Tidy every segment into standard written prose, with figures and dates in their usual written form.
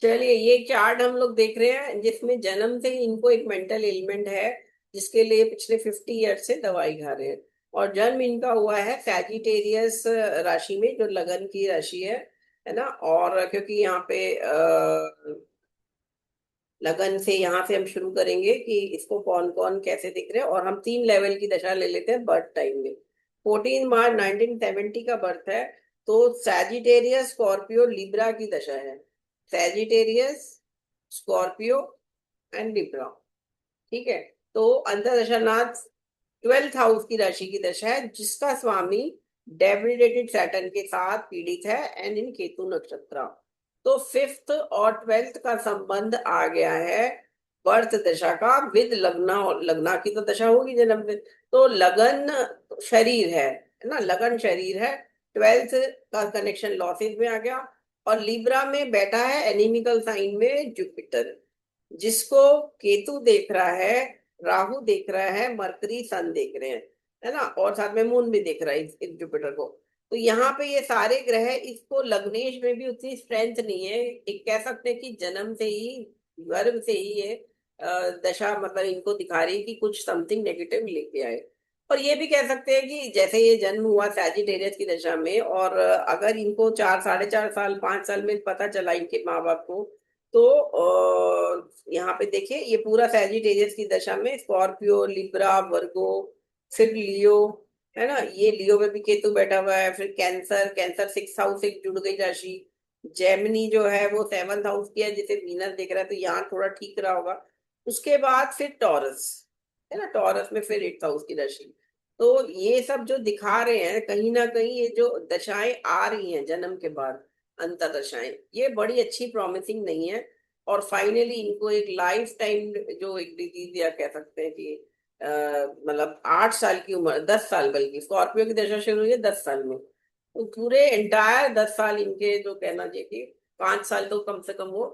चलिए, ये चार्ट हम लोग देख रहे हैं जिसमें जन्म से ही इनको एक मेंटल एलिमेंट है, जिसके लिए पिछले 50 ईयर से दवाई खा रहे हैं। और जन्म इनका हुआ है सैजिटेरियस राशि में, जो लगन की राशि है ना। और क्योंकि यहाँ पे लगन से यहाँ से हम शुरू करेंगे कि इसको कौन कौन कैसे दिख रहे हैं, और हम 3 लेवल की दशा ले लेते हैं बर्थ टाइम में। 14 मार्च 1970 का बर्थ है। तो सैजिटेरियस स्कॉर्पियो लिब्रा की दशा है। Sagittarius, Scorpio and Libra. ठीक है। तो अंतरदशानाथ 12th हाउस की राशि की दशा है, जिसका स्वामी डेबिलिटेटेड सैटर्न के साथ पीड़ित है एंड इन केतु नक्षत्र। तो 5th और 12th का संबंध आ गया है बर्थ दशा का विद लगना। लगना की तो दशा होगी जन्म में। तो लगन शरीर है ना, लगन शरीर है। 12th का कनेक्शन लॉसेस में आ गया। और लिब्रा में बैठा है एनिमिकल साइन में जुपिटर, जिसको केतु देख रहा है, राहु देख रहा है, मरकरी सन देख रहे हैं, है ना। और साथ में मून भी देख रहा है इस जुपिटर को। तो यहाँ पे ये सारे ग्रह, इसको लग्नेश में भी उतनी स्ट्रेंथ नहीं है। एक कह सकते हैं कि जन्म से ही, गर्भ से ही ये दशा मतलब इनको दिखा रही है कि कुछ समथिंग नेगेटिव लेके आए। और ये भी कह सकते हैं कि जैसे ये जन्म हुआ सैजिटेरियस की दशा में, और अगर इनको 4, 4.5 साल, 5 साल में पता चला इनके माँ बाप को, तो यहाँ पे देखिए ये पूरा सैजिटेरियस की दशा में स्कॉर्पियो, लिब्रा, वर्गो, फिर लियो, है ना। ये लियो में भी केतु बैठा हुआ है। फिर कैंसर, कैंसर 6th हाउस से जुड़ गई राशि। जेमिनी जो है वो 7th हाउस की है, जिसे वीनस देख रहा है, तो यहाँ थोड़ा ठीक रहा होगा। उसके बाद फिर टॉरस, है ना। टॉरस में फिर 8th हाउस की राशि। तो ये सब जो दिखा रहे हैं, कहीं ना कहीं ये जो दशाएं आ रही हैं जन्म के बाद, अंतरदशाएं, ये बड़ी अच्छी प्रॉमिसिंग नहीं है। और फाइनली इनको एक लाइफ टाइम जो एक डिजीज या कह सकते हैं कि मतलब 8 साल की उम्र, 10 साल, बल्कि स्कॉर्पियो की दशा शुरू हुई है 10 साल में। तो पूरे एंटायर 10 साल इनके जो कहना चाहिए कि 5 साल तो कम से कम वो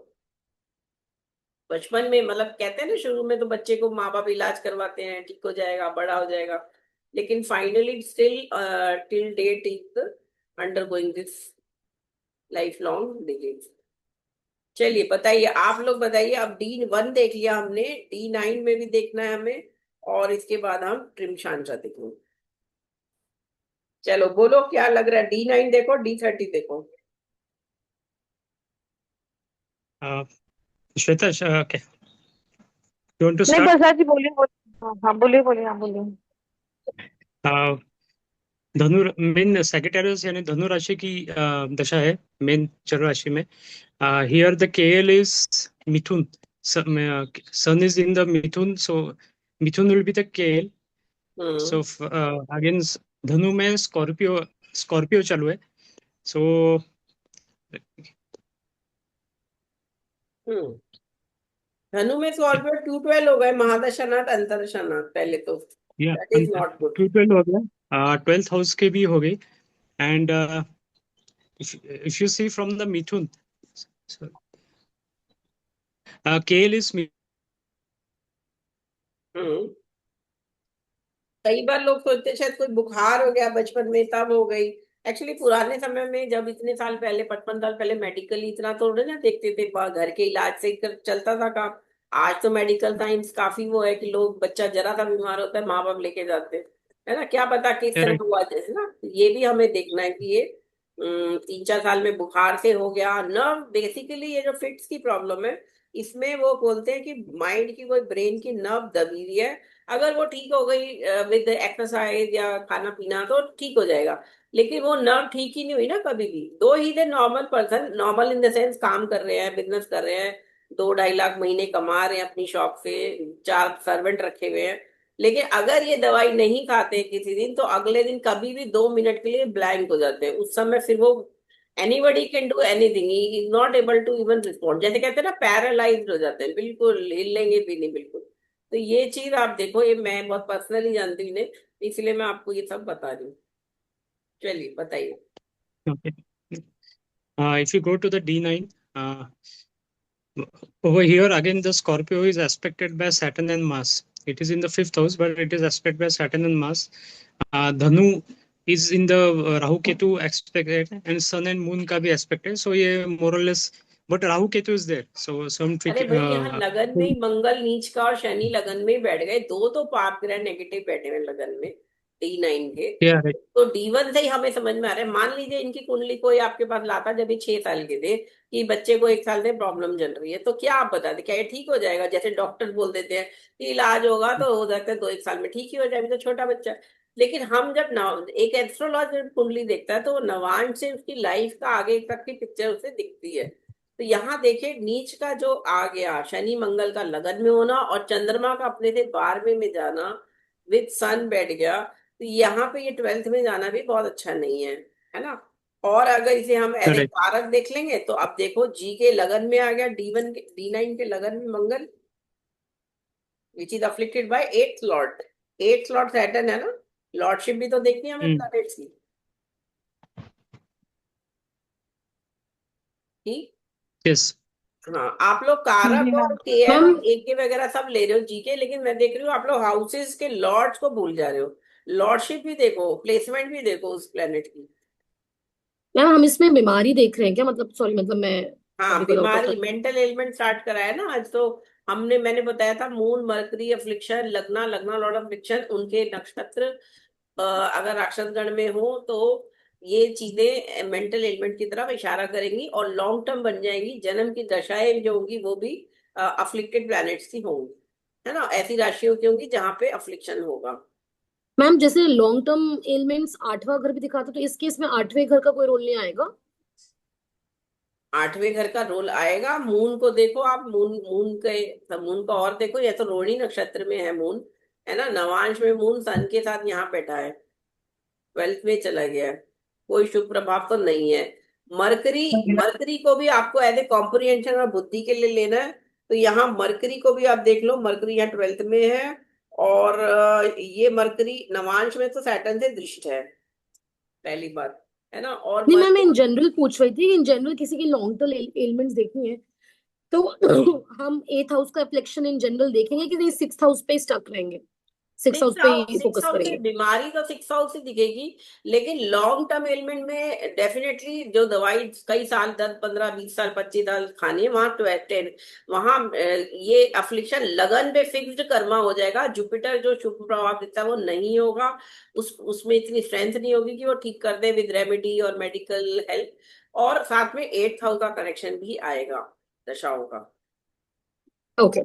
बचपन में, मतलब कहते हैं ना शुरू में तो बच्चे को माँ बाप इलाज करवाते हैं, ठीक हो जाएगा, बड़ा हो जाएगा। लेकिन finally still till date is undergoing this lifelong disease. चलिए बताइए, आप लोग बताइए। अब D1 देख लिया हमने, D9 में भी देखना है हमें, और इसके बाद हम ट्रिम शांचा देखेंगे। चलो बोलो क्या लग रहा है। D9 देखो, D30 देखो। Uh, Shweta, okay. You want to नहीं, start? प्रसाद जी बोलिए बोलिए। हाँ हाँ, बोलिए बोलिए, हाँ बोलिए। Uh, धनु मेन सैगिटेरियस यानी धनु राशि की दशा है मेन चर राशि में। Here the KL is Mithun, sun is in the Mithun, so Mithun will be the KL. So hmm. Again Dhanu में स्कॉर्पियो, स्कॉर्पियो चालू है। सो हम्म। धनु में स्कॉर्पियो 212 हो गए, महादशानाथ अंतरदशानाथ पहले तो। या दैट इज नॉट गुड। 12 हो गया, 12th हाउस के भी हो गई। And if you see from the Mithun, so, KL is हम्म। कई बार लोग सोचते हैं शायद कोई बुखार हो गया बचपन में तब हो गई। एक्चुअली पुराने समय में, जब इतने साल पहले, 55 साल पहले, मेडिकली इतना थोड़े ना देखते थे, घर के इलाज से ही चलता था काम। आज तो मेडिकल साइंस काफी वो है कि लोग, बच्चा जरा सा बीमार होता है, माँ बाप लेके जाते हैं, है ना। क्या पता किस तरह correct. हुआ, जैसे ना। ये भी हमें देखना है कि ये 3, 4 साल में बुखार से हो गया। नर्व, बेसिकली ये जो फिट्स की प्रॉब्लम है, इसमें वो बोलते हैं कि माइंड की, कोई ब्रेन की नर्व दबी हुई है। अगर वो ठीक हो गई विद एक्सरसाइज या खाना पीना, तो ठीक हो जाएगा। लेकिन वो नर्व ठीक ही नहीं हुई ना कभी भी। दो ही दे normal person, normal in the sense काम कर रहे हैं, बिजनेस कर रहे हैं, 2-2.5 लाख महीने कमा रहे हैं अपनी शॉप से, 4 सर्वेंट रखे हुए हैं। लेकिन अगर ये दवाई नहीं खाते किसी दिन, तो अगले दिन कभी भी 2 मिनट के लिए ब्लैंक हो जाते हैं। उस समय फिर वो, anybody can do anything, he is not able to even respond, जैसे कहते हैं ना, पैरालाइज्ड हो जाते हैं, बिल्कुल हिलेंगे भी नहीं, बिल्कुल। तो ये चीज आप देखो, ये मैं बहुत पर्सनली जानती हूँ इन्हें, इसलिए मैं आपको ये सब बता रही हूँ। चलिए बताइए। Okay. If you go to the D9, over here again the Scorpio is aspected by Saturn and Mars. It is in the 5th house, but it is aspected by Saturn and Mars. Dhanu is in the Rahu Ketu aspected, and Sun and Moon का भी aspect है. So ये more or less but Rahu Ketu is there, so some अरे tricky. भाई यहाँ लगन में ही मंगल नीच का और शनि लगन में ही बैठ गए, दो तो पाप ग्रह नेगेटिव बैठे हुए लगन में D9 के। Yeah, right. तो D1 से ही हमें समझ में आ रहा है, मान लीजिए इनकी कुंडली कोई आपके पास लाता जब ये 6 साल के थे कि बच्चे को 1 साल से प्रॉब्लम चल रही है, तो क्या आप बताते क्या ये ठीक हो जाएगा? जैसे डॉक्टर बोल देते हैं कि इलाज होगा तो हो सकता है 2-1 साल में ठीक ही हो जाएगा, तो छोटा बच्चा है। लेकिन हम जब नव एक एस्ट्रोलॉजर कुंडली देखता है तो वो नवांश से उसकी लाइफ का आगे तक की पिक्चर उसे दिखती है। तो यहाँ देखिए नीच का जो आ गया शनि मंगल का लगन में होना और चंद्रमा का अपने से 12वें में जाना विद सन बैठ गया, तो यहाँ पे ये 12th में जाना भी बहुत अच्छा नहीं है ना। और अगर इसे हम एज ए Correct. कारक देख लेंगे तो अब देखो जी के लगन में आ गया, D1 के D9 के लगन में मंगल, which is afflicted by 8th lord. 8th lord Saturn है ना, लॉर्डशिप भी तो देखनी है हमें प्लैनेट्स की। ठीक। Yes. हाँ आप लोग कारक और केएम मैम और एके वगैरह सब ले रहे हो जीके, लेकिन मैं देख रही हूँ आप लोग हाउसेस के लॉर्ड्स को भूल जा रहे हो। लॉर्डशिप भी देखो, प्लेसमेंट भी देखो उस प्लेनेट की। मैम हम इसमें बीमारी देख रहे हैं क्या? मतलब सॉरी, मतलब मैं हाँ कभी कभार होता बीमारी था। मेंटल एलिमेंट स्टार्ट करा है ना आज तो। मैंने बताया था मून मरकरी अफ्लिक्शन, लगना लगना लॉर्ड अफ्लिक्शन, उनके नक्षत्र अगर राक्षसगण में हो तो ये चीजें मेंटल एलिमेंट की तरफ इशारा करेंगी और लॉन्ग टर्म बन जाएंगी। जन्म की दशाएं जो होंगी वो भी अफ्लिक्टेड प्लैनेट्स की होंगी, है ना, ऐसी राशियों की होंगी जहां पे अफ्लिक्शन होगा। मैम जैसे लॉन्ग टर्म एलिमेंट्स 8वां घर भी दिखाता, तो इस केस में 8वें घर का कोई रोल नहीं आएगा? 8वें घर का रोल आएगा। मून को देखो आप, मून का और देखो, ये तो रोहिणी नक्षत्र में है मून, है ना, नवांश में मून सन के साथ यहाँ बैठा है, 12th में चला गया है, कोई शुभ प्रभाव तो नहीं है। मरकरी, मरकरी को भी आपको एज ए कॉम्प्रिहेंशन और बुद्धि के लिए लेना है, तो यहाँ मरकरी को भी आप देख लो, मरकरी यहाँ 12th में है। और ये मरकरी नवांश में तो सैटर्न से दृष्ट है, पहली बात, है ना। और नहीं मैम, मैं इन जनरल पूछ रही थी, इन जनरल किसी की लॉन्ग टर्म एलिमेंट्स देखनी है तो हम 8th हाउस का रिफ्लेक्शन इन जनरल देखेंगे कि 6th हाउस पे स्टक रहेंगे, 6th हाउस पे ही सिक्स फोकस हाउस से करेंगे? बीमारी तो 6 हाउस से दिखेगी, लेकिन लॉन्ग टर्म एलिमेंट में डेफिनेटली जो दवाई कई साल 10-15-20 साल 25 साल खानी है वहां 12 वहां ये अफ्लिक्शन लगन पे फिक्स्ड कर्मा हो जाएगा। जुपिटर जो शुभ प्रभाव देता है वो नहीं होगा, उसमें इतनी स्ट्रेंथ नहीं होगी कि वो ठीक कर दे विद रेमेडी और मेडिकल हेल्प। और साथ में 8th हाउस का कनेक्शन भी आएगा दशाओं का। ओके।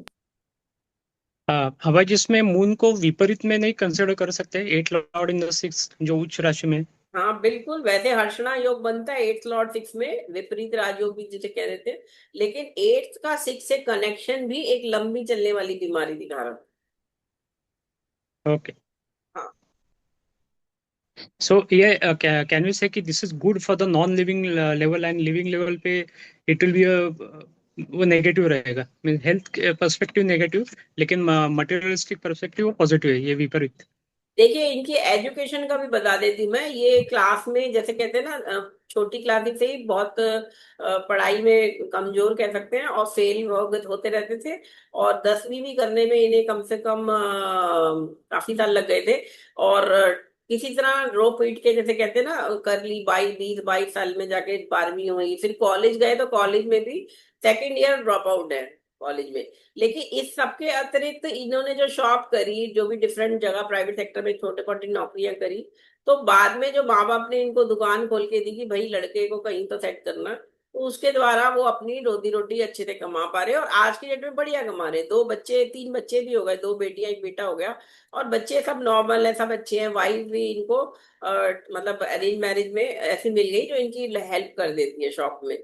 हवा जिसमें मून को विपरीत में नहीं कंसिडर कर सकते, 8 लॉर्ड इन द 6 जो उच्च राशि में। हाँ बिल्कुल, वैसे हर्षणा योग बनता है 8th लॉर्ड 6 में, विपरीत राजयोग भी जिसे कह रहे थे, लेकिन 8th का 6 से कनेक्शन भी एक लंबी चलने वाली बीमारी दिखा रहा है। ओके, हाँ सो ये कैन वी से कि this is good for the non living level and living level पे इट विल बी वो नेगेटिव रहेगा, मीन हेल्थ पर्सपेक्टिव नेगेटिव, लेकिन मटेरियलिस्टिक पर्सपेक्टिव वो पॉजिटिव है, ये विपरीत। देखिए इनकी एजुकेशन का भी बता देती मैं, ये क्लास में जैसे कहते हैं ना, छोटी क्लास से ही बहुत पढ़ाई में कमजोर कह सकते हैं और फेल होते रहते थे, और 10वीं भी करने में इन्हें कम से कम काफी साल लग गए थे। और किसी तरह रो पीट के जैसे कहते हैं ना कर ली, 22 साल में जाके 12वीं हुई, फिर कॉलेज गए तो कॉलेज में भी 2nd ईयर ड्रॉप आउट है कॉलेज में। लेकिन इस सबके अतिरिक्त इन्होंने जो शॉप करी, जो भी डिफरेंट जगह प्राइवेट सेक्टर में छोटे मोटी नौकरियां करी, तो बाद में जो माँ बाप ने इनको दुकान खोल के दी कि भाई लड़के को कहीं तो सेट करना, तो उसके द्वारा वो अपनी रोजी रोटी अच्छे से कमा पा रहे हैं, और आज की डेट में बढ़िया कमा रहे हैं। 2 बच्चे 3 बच्चे भी हो गए, 2 बेटियां 1 बेटा हो गया, और बच्चे सब नॉर्मल है, सब अच्छे हैं। वाइफ भी इनको मतलब अरेंज मैरिज में ऐसी मिल गई जो इनकी हेल्प कर देती है शॉप में,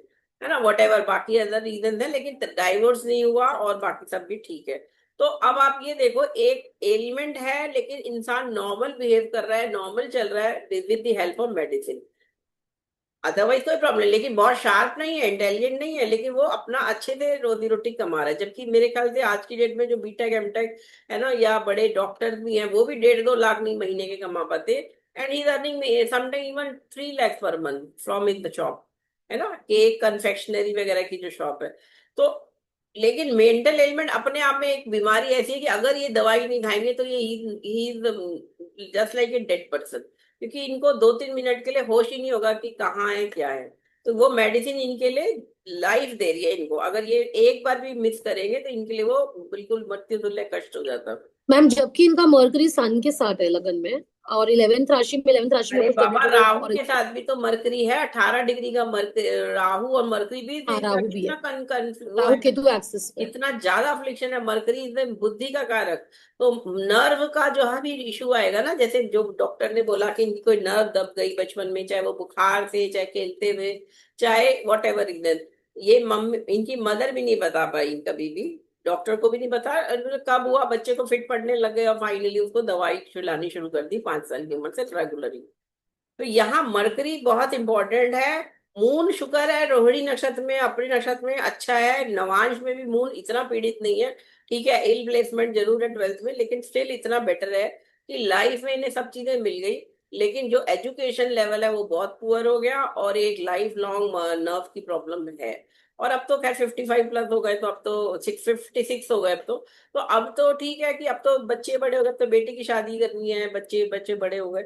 है ना, वट एवर बाकी अदर रीजन है, लेकिन डाइवोर्स नहीं हुआ और बाकी सब भी ठीक है। तो अब आप ये देखो, एक एलिमेंट है लेकिन इंसान नॉर्मल बिहेव कर रहा है, नॉर्मल चल रहा है with the help of medicine, otherwise कोई प्रॉब्लम, लेकिन बहुत शार्प नहीं है, इंटेलिजेंट नहीं है, लेकिन वो अपना अच्छे से रोजी रोटी कमा रहा है। जबकि मेरे ख्याल से आज की डेट में जो बीटेक एमटेक है ना, या बड़े डॉक्टर्स भी हैं, वो भी 1.5-2 लाख नहीं महीने के कमा पाते, and he is earning sometime even 3 lakhs per month from in the shop, है ना, केक कन्फेक्शनरी वगैरह की जो शॉप है। तो लेकिन मेंटल एलिमेंट अपने आप में एक बीमारी ऐसी है कि अगर ये दवाई नहीं खाएंगे तो ये ही just like a dead person, क्योंकि इनको 2-3 मिनट के लिए होश ही नहीं होगा कि कहाँ है क्या है। तो वो मेडिसिन इनके लिए लाइफ दे रही है इनको, अगर ये एक बार भी मिस करेंगे तो इनके लिए वो बिल्कुल मृत्यु तुल्य कष्ट हो जाता। मैम जबकि इनका मरकरी सन के साथ है लगन में, और 11th राशि में अरे कुछ बाबा, डेबिट राहु और के साथ भी तो मरकरी है, 18 डिग्री का मरकरी, राहु और मरकरी भी हाँ देखना राहु भी कितना है, कन वो राहु है, केतु एक्सिस पे। कितना ज्यादा अफ्लिक्शन है। मरकरी इज बुद्धि का कारक। तो नर्व का जो भी इशू आएगा ना, जैसे जो डॉक्टर ने बोला कि इनकी कोई नर्व दब गई बचपन में, चाहे वो बुखार से, चाहे खेलते हुए, चाहे वॉट एवर रीजन, ये मम्मी इनकी मदर भी नहीं बता पाई कभी भी, डॉक्टर को भी नहीं बता। कब हुआ बच्चे को फिट पड़ने लगे और फाइनली उसको दवाई खिलानी शुरू कर दी 5 साल की उम्र से रेगुलरली। तो यहाँ मरकरी बहुत इंपॉर्टेंट है। मून शुक्र है रोहिणी नक्षत्र में, अपनी नक्षत्र में अच्छा है, नवांश में भी मून इतना पीड़ित नहीं है। ठीक है, इल प्लेसमेंट जरूर है 12th में, लेकिन स्टिल इतना बेटर है कि लाइफ में इन्हें सब चीजें मिल गई, लेकिन जो एजुकेशन लेवल है वो बहुत पुअर हो गया, और एक लाइफ लॉन्ग नर्व की प्रॉब्लम है। और अब तो खैर 55 प्लस हो गए, तो अब तो 656 हो गए अब तो अब तो ठीक है कि अब तो बच्चे बड़े हो गए, अब तो बेटी की शादी करनी है, बच्चे बच्चे बड़े हो गए।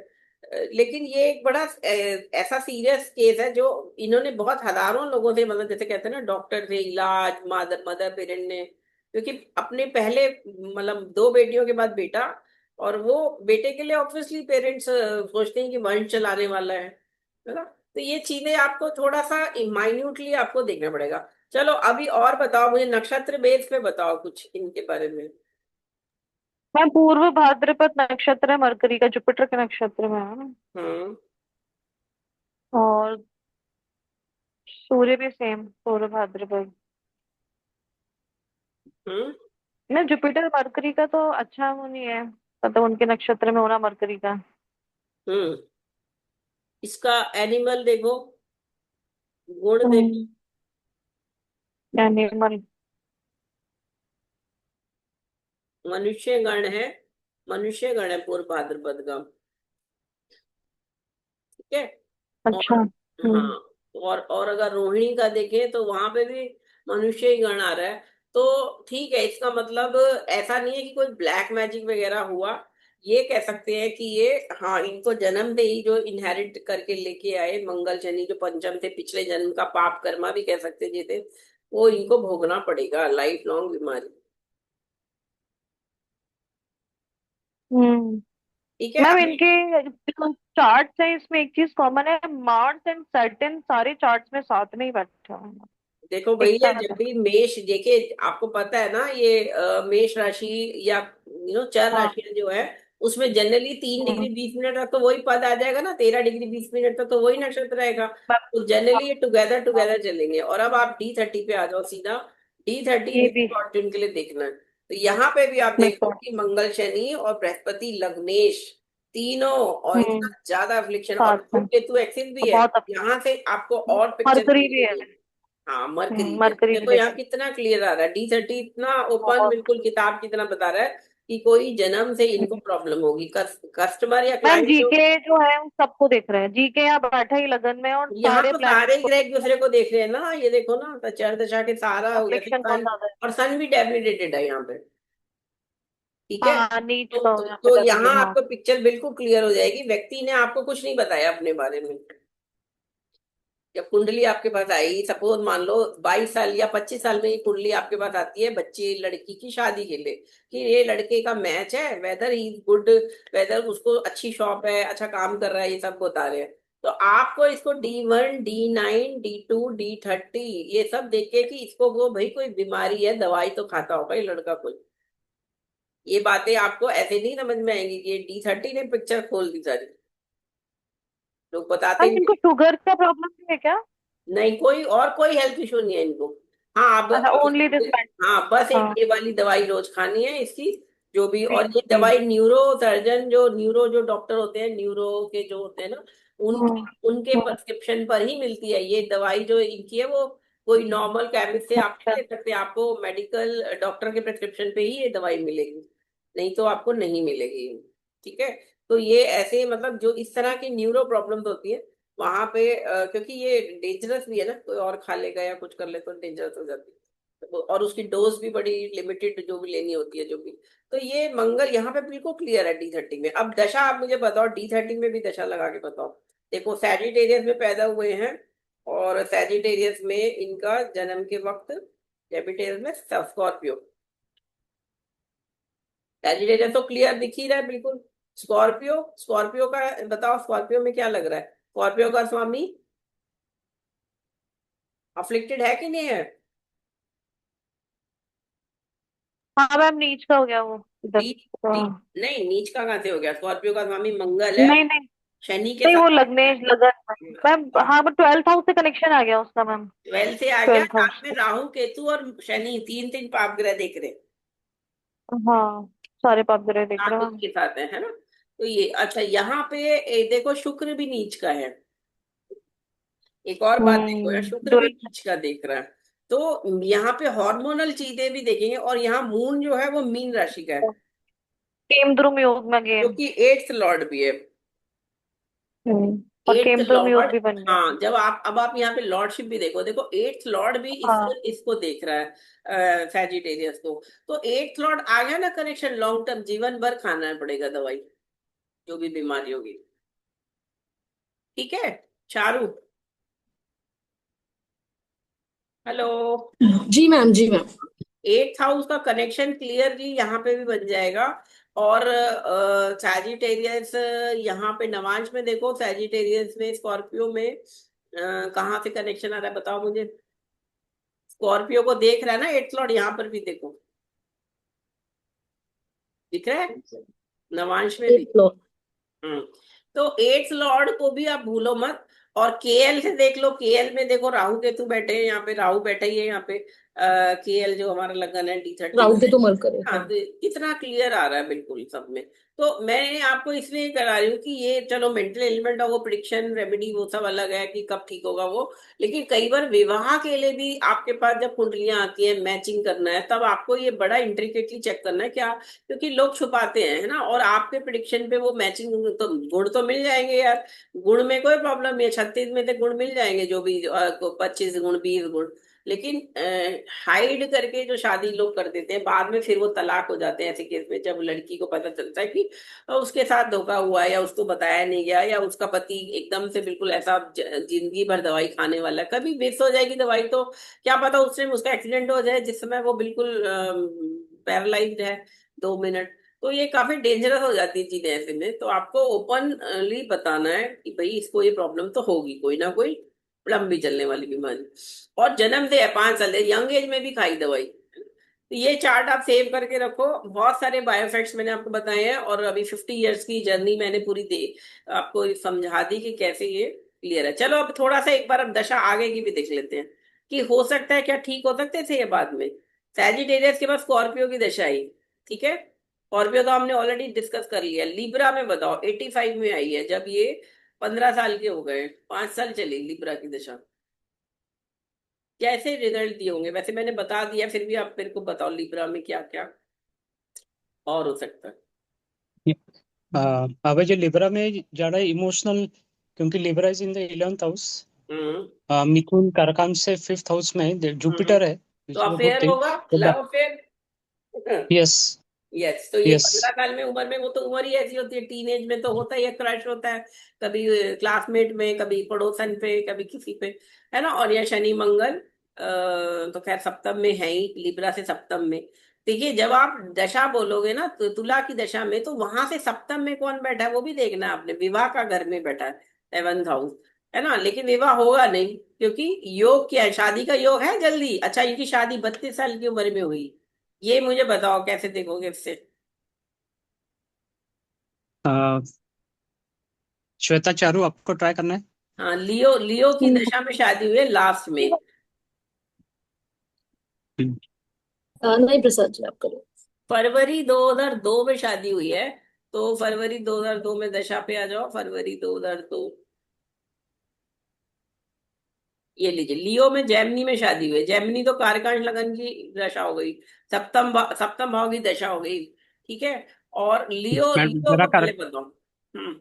लेकिन ये एक बड़ा ऐसा सीरियस केस है जो इन्होंने बहुत हजारों लोगों से, मतलब जैसे कहते हैं ना, डॉक्टर से इलाज, मदर मदर पेरेंट ने, क्योंकि अपने पहले मतलब 2 बेटियों के बाद बेटा, और वो बेटे के लिए ऑब्वियसली पेरेंट्स सोचते हैं कि वंश चलाने वाला है ना। तो ये चीजें आपको थोड़ा सा माइन्यूटली आपको देखना पड़ेगा। चलो अभी और बताओ मुझे, नक्षत्र बेस पे बताओ कुछ इनके बारे में। मैं पूर्व भाद्रपद नक्षत्र है मरकरी का, जुपिटर के नक्षत्र में है ना। हम्म। और सूर्य भी सेम पूर्व भाद्रपद। हम्म। नहीं, जुपिटर मरकरी का तो अच्छा वो नहीं है, मतलब उनके नक्षत्र में होना मरकरी का। हम्म। इसका एनिमल देखो, गुण देखो। हम्म। एनिमल। मनुष्य गण है, मनुष्य गण है पूर्व भाद्रपद का। ठीक है। अच्छा। और हम्म। हाँ, और अगर रोहिणी का देखें तो वहां पे भी मनुष्य ही गण आ रहा है। तो ठीक है, इसका मतलब ऐसा नहीं है कि कोई ब्लैक मैजिक वगैरह हुआ। ये कह सकते हैं कि ये, हाँ, इनको जन्म से ही जो इनहेरिट करके लेके आए मंगल शनि, जो पंचम थे, पिछले जन्म का पाप कर्मा भी कह सकते हैं जिसे, वो इनको भोगना पड़ेगा, लाइफ लॉन्ग बीमारी। हम्म। ठीक है मैम अभी। इनके जो चार्ट्स हैं इसमें एक चीज कॉमन है, मार्स एंड सैटर्न सारे चार्ट्स में साथ में ही बैठे हुए हैं देखो एक भैया, साथ। जब भी मेष देखिए, आपको पता है ना ये मेष राशि या चार हाँ। राशियां जो है, उसमें जनरली 3 डिग्री हम्म। 20 मिनट तक तो वही पद आ जाएगा ना, 13 डिग्री 20 मिनट तक तो वही नक्षत्र रहेगा। बस, तो जनरली ये टुगेदर हाँ, टुगेदर चलेंगे। और अब आप D30 पे आ जाओ सीधा। D30 ये मिड भी फॉर्च्यून के लिए देखना है, तो यहाँ पे भी आप मैं देखो तो। कि मंगल शनि और बृहस्पति लग्नेश तीनों, और इतना हम्म। ज्यादा अफ्लिक्शन, और साथ राहु में केतु एक्सिस तो भी है। बहुत यहाँ से आपको और पिक्चर मरकरी भी है। मिलेगी। हाँ, मरकरी है, मरकरी भी देखो यहाँ देखिए। कितना क्लियर आ रहा है, D30 इतना ओपन, बहुत। बिल्कुल किताब की तरह बता रहा है कि कोई जन्म से इनको प्रॉब्लम होगी। कस्टमर या मैम क्लाइंट जो, जीके जो है वो सबको देख रहे हैं, जीके यहाँ बैठा ही लगन में, और यहाँ सारे तो सारे प्लैनेट्स को ग्रह एक दूसरे को देख रहे हैं ना, ये देखो ना, तो चार दशा के सारा हो गया, अफ्लिक्शन बहुत सन, ज्यादा है। और सन भी डेबिलिटेटेड है यहाँ पे। ठीक है। हाँ नीच तो का तो, यहाँ पे तो यहाँ डेबिलिटी, हाँ। आपको पिक्चर बिल्कुल क्लियर हो जाएगी, व्यक्ति ने आपको कुछ नहीं बताया अपने बारे में। जब कुंडली आपके पास आई, सपोज मान लो 22 साल या 25 साल में ये कुंडली आपके पास आती है बच्चे लड़की की शादी के लिए, कि ये लड़के का मैच है, वेदर ही गुड, वेदर उसको अच्छी शॉप है, अच्छा काम कर रहा है, ये सब बता रहे हैं। तो आपको इसको D1 D9 D2 D30 ये सब देखे कि इसको वो भाई कोई बीमारी है, दवाई तो खाता होगा ये लड़का कोई। ये बातें आपको ऐसे नहीं समझ में आएंगी कि ये D30 ने पिक्चर खोल दी सारी। लोग बताते मैम इनको हैं शुगर का प्रॉब्लम भी है क्या? नहीं, कोई और कोई हेल्थ इश्यू नहीं है इनको। हाँ अच्छा, अब ओनली दिस मैन। हाँ, बस एक हाँ। ये वाली दवाई रोज खानी है इसकी, जो भी। जी और ये जी। दवाई न्यूरो सर्जन, जो न्यूरो जो डॉक्टर होते हैं, न्यूरो के जो होते हैं ना, हम्म। उनके उनके हम्म। प्रिस्क्रिप्शन पर ही मिलती है ये दवाई जो इनकी है। वो कोई नॉर्मल केमिस्ट से आप अच्छा। नहीं ले सकते, आपको मेडिकल डॉक्टर के प्रिस्क्रिप्शन पे ही ये दवाई मिलेगी, नहीं तो आपको नहीं मिलेगी। ठीक है। तो ये ऐसे मतलब जो इस तरह की न्यूरो प्रॉब्लम्स होती है वहां पे, क्योंकि ये डेंजरस भी है ना, कोई और खा लेगा या कुछ कर ले तो डेंजरस हो जाती है, और उसकी डोज भी बड़ी लिमिटेड जो भी लेनी होती है जो भी। तो ये मंगल यहाँ पे बिल्कुल क्लियर है D30 में। अब दशा आप मुझे बताओ, D30 में भी दशा लगा के बताओ। देखो सैजिटेरियस में पैदा हुए हैं, और सैजिटेरियस में इनका जन्म के वक्त, सैजिटेरियस में स्कॉर्पियो। सैजिटेरियस तो क्लियर दिख ही रहा है बिल्कुल। स्कॉर्पियो, स्कॉर्पियो का बताओ, स्कॉर्पियो में क्या लग रहा है? स्कॉर्पियो का स्वामी अफ्लिक्टेड है कि नहीं है? हाँ मैम, नीच का हो गया वो इधर नीच, तो। नहीं नीच का कहाँ से हो गया? स्कॉर्पियो का स्वामी मंगल है, नहीं नहीं शनि के नहीं, वो साथ। लग्नेश लगन मैम। हाँ, वो 12th हाउस से कनेक्शन आ गया उसका मैम। 12 से आ गया, 12th साथ हाउस में से। राहु केतु और शनि, तीन तीन पाप ग्रह देख रहे, हाँ, सारे पाप ग्रह देख रहे साथ हैं मैम। उसके साथ है ना? तो ये अच्छा, यहाँ पे देखो शुक्र भी नीच का है। एक और बात देखो यार, शुक्र भी 12th। नीच का देख रहा है। तो यहाँ पे हार्मोनल चीजें भी देखेंगे, और यहाँ मून जो है वो मीन राशि का है, केमद्रुम योग में जो गेम। कि एट्थ लॉर्ड भी है। और एट्थ केमद्रुम योग लॉर्ड, भी बन गया। हाँ, जब आप अब आप यहाँ पे लॉर्डशिप भी देखो, देखो एट्थ लॉर्ड भी इसको हाँ इसको देख रहा है, सैजिटेरियस को। तो एट्थ लॉर्ड आ गया ना कनेक्शन, लॉन्ग टर्म जीवन भर खाना पड़ेगा दवाई, जो भी बीमारी होगी। ठीक है चारू, हेलो। जी मैम, जी मैम। एट्थ हाउस का कनेक्शन क्लियरली यहाँ पे भी बन जाएगा। और सैजिटेरियस यहाँ पे नवांश में देखो, सैजिटेरियस में स्कॉर्पियो में कहाँ से कनेक्शन आ रहा है बताओ मुझे? स्कॉर्पियो को देख रहा है ना एट्थ लॉर्ड, यहाँ पर भी देखो दिख रहा है, नवांश में भी। एक फ्लोर। हम्म। तो एट्थ लॉर्ड को भी आप भूलो मत। और केएल से देख लो, केएल में देखो राहु केतु बैठे हैं, यहाँ पे राहु बैठा ही है यहाँ पे। केएल जो हमारा लगन है D13 राउंड के में। तो मर करे, हाँ, हाँ। तो कितना क्लियर आ रहा है बिल्कुल सब में। तो मैं आपको इसलिए करा रही हूँ कि ये चलो मेंटल एलिमेंट और वो प्रिडिक्शन रेमेडी वो सब अलग है कि कब ठीक होगा वो। लेकिन कई बार विवाह के लिए भी आपके पास जब कुंडलियां आती है, मैचिंग करना है, तब आपको ये बड़ा इंट्रिकेटली चेक करना है क्या, क्योंकि लोग छुपाते हैं, है ना? और आपके प्रिडिक्शन पे वो मैचिंग, तो गुण तो मिल जाएंगे यार। गुण में कोई प्रॉब्लम नहीं है, 36 में से गुण मिल जाएंगे, जो भी 25 गुण, 20 गुण। लेकिन हाइड करके जो शादी लोग कर देते हैं, बाद में फिर वो तलाक हो जाते हैं ऐसे केस में, जब लड़की को पता चलता है कि उसके साथ धोखा हुआ, या उसको बताया नहीं गया, या उसका पति एकदम से बिल्कुल ऐसा जिंदगी भर दवाई खाने वाला है, कभी मिस हो जाएगी दवाई तो क्या पता उस टाइम उसका एक्सीडेंट हो जाए, जिस समय वो बिल्कुल पैरालाइज्ड है 2 मिनट। तो ये काफी डेंजरस हो जाती है चीजें ऐसे में। तो आपको ओपनली बताना है कि भाई इसको ये प्रॉब्लम तो होगी, कोई ना कोई लंबी चलने वाली बीमारी। और जन्म से है 5 साल यंग एज में भी खाई दवाई। तो ये चार्ट आप सेव करके रखो। बहुत सारे बायोफैक्ट्स मैंने आपको बताए हैं, और अभी 50 इयर्स की जर्नी मैंने पूरी दे आपको समझा दी कि कैसे ये क्लियर है। चलो अब थोड़ा सा एक बार अब दशा आगे की भी देख लेते हैं, कि हो सकता है क्या ठीक हो सकते थे ये बाद में। सैजिटेरियस के पास स्कॉर्पियो की दशा आई, ठीक है। स्कॉर्पियो तो हमने ऑलरेडी डिस्कस कर लिया। लिब्रा में बताओ 85 में आई है, जब ये 15 साल के हो गए, 5 साल चली लिब्रा की दशा। कैसे रिजल्ट दिए होंगे? वैसे मैंने बता दिया, फिर भी आप मेरे को बताओ लिब्रा में क्या क्या और हो सकता है। अब जो लिब्रा में ज्यादा इमोशनल, क्योंकि Libra is in the 11th house. Hmm. मिथुन कारकान से 5th हाउस में हम्म। जुपिटर है, तो इसलिए गुड अफेयर थिंग। होगा, तो लव अफेयर। यस, यस, तो ये यस। 15 साल में उम्र में, वो तो उम्र ही ऐसी होती है, टीनेज में तो होता ही है, क्रश होता है, कभी क्लासमेट में, कभी पड़ोसन पे, कभी किसी पे, है ना? और यह शनि मंगल तो खैर सप्तम में है ही, लिब्रा से सप्तम में। देखिए जब आप दशा बोलोगे ना, तो तुला की दशा में, तो वहां से सप्तम में कौन बैठा है वो भी देखना है आपने। विवाह का घर में बैठा है, 7th हाउस, है ना? लेकिन विवाह होगा नहीं, क्योंकि योग क्या है, शादी का योग है जल्दी। अच्छा, इनकी शादी 32 साल की उम्र में हुई। ये मुझे बताओ कैसे देखोगे इससे? श्वेता चारू, आपको ट्राई करना है। हाँ, लियो, लियो की दशा में शादी हुई है लास्ट में। हम्म। नहीं प्रसाद जी, आप करो। फरवरी 2002 में शादी हुई है। तो फरवरी 2002 में दशा पे आ जाओ, फरवरी 2002। ये लीजिए, लियो में जैमिनी में शादी हुई है। जैमिनी तो कारकांश लगन की दशा हो गई, सप्तम भाव की दशा हो गई, ठीक है। और लियो, मैं लियो जरा का कर पहले बताओ। हम्म।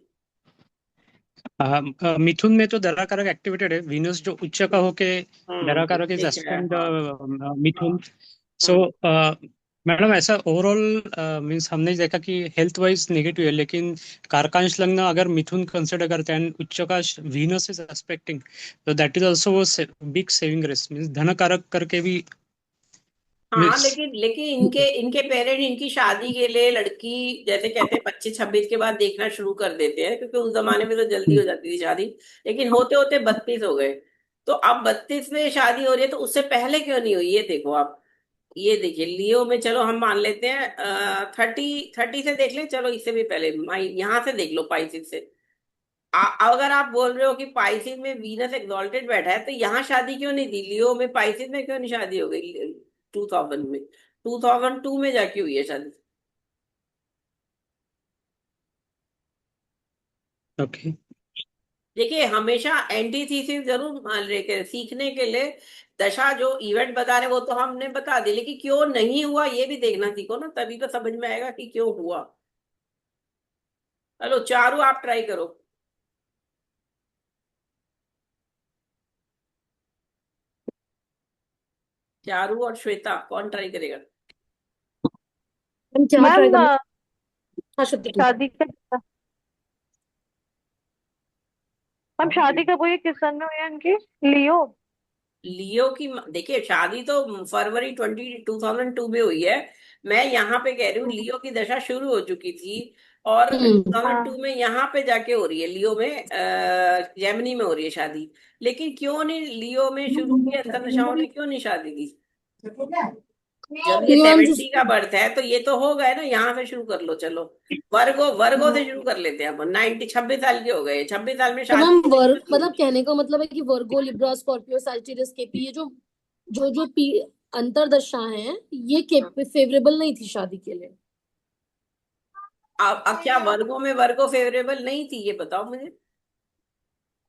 मिथुन में तो दरा कारक एक्टिवेटेड है, वीनस जो उच्च का होके दरा कारक इज ठीक है, एस्पेंड हाँ। मिथुन। सो हाँ। मैडम ऐसा ओवरऑल मीन्स हमने देखा कि हेल्थ वाइज नेगेटिव है, लेकिन कारकांश लग्न अगर मिथुन कंसिडर करते हैं उच्च का वीनस इज एस्पेक्टिंग, तो that is also big saving risk, means धन कारक करके भी हाँ, मीन्स। लेकिन लेकिन इनके इनके पेरेंट इनकी शादी के लिए लड़की जैसे कहते हैं 25-26 के बाद देखना शुरू कर देते हैं, क्योंकि उस जमाने में तो जल्दी हो जाती थी शादी। लेकिन होते होते 32 हो गए। तो अब 32 में शादी हो रही है, तो उससे पहले क्यों नहीं हुई, ये देखो आप। ये देखिए लियो में, चलो हम मान लेते हैं 30 से देख लें, चलो इससे भी पहले माई यहाँ से देख लो, पाइसिस से। अगर आप बोल रहे हो कि पाइसिस में वीनस एक्सॉल्टेड बैठा है, तो यहाँ शादी क्यों नहीं थी, लियो में पाइसिस में क्यों नहीं शादी हो गई 2000 में? 2002 में जाके हुई है शादी। ओके। देखिए हमेशा एंटीथीसिस जरूर मान लेके सीखने के लिए, दशा जो इवेंट बता रहे वो तो हमने बता दी, लेकिन क्यों नहीं हुआ ये भी देखना सीखो ना, तभी तो समझ में आएगा कि क्यों हुआ। चलो चारू आप ट्राई करो। चारू और श्वेता कौन ट्राई करेगा? हम क्या ट्राई मैम करना? हाँ श्रुति तुम। शादी का मैम शादी कब हुई है, किस सन में हुई है इनकी? लियो। लियो की देखिए शादी तो फरवरी 2002 में हुई है। मैं यहाँ पे कह रही हूँ लियो की दशा शुरू हो चुकी थी, और हाँ 2002 में यहाँ पे जाके हो रही है, लियो में जेमिनी में हो रही है शादी। लेकिन क्यों नहीं लियो में शुरू की अंतर दशाओं ने, क्यों नहीं शादी की? जब ये मैम जो 70 का बर्थ है तो ये तो हो गए ना, यहाँ से शुरू कर लो चलो। वर्गो वर्गो से शुरू कर लेते हैं अपन। 26 साल के हो गए, 26 साल में तो मैम शादी वर्ग नहीं मतलब होगी। कहने का मतलब है कि वर्गो लिब्रा स्कॉर्पियो सैजिटेरियस केपी ये जो जो जो पी अंतरदशा हैं ये फेवरेबल नहीं थी शादी के लिए। अब क्या वर्गो में वर्गो फेवरेबल नहीं थी, ये बताओ मुझे।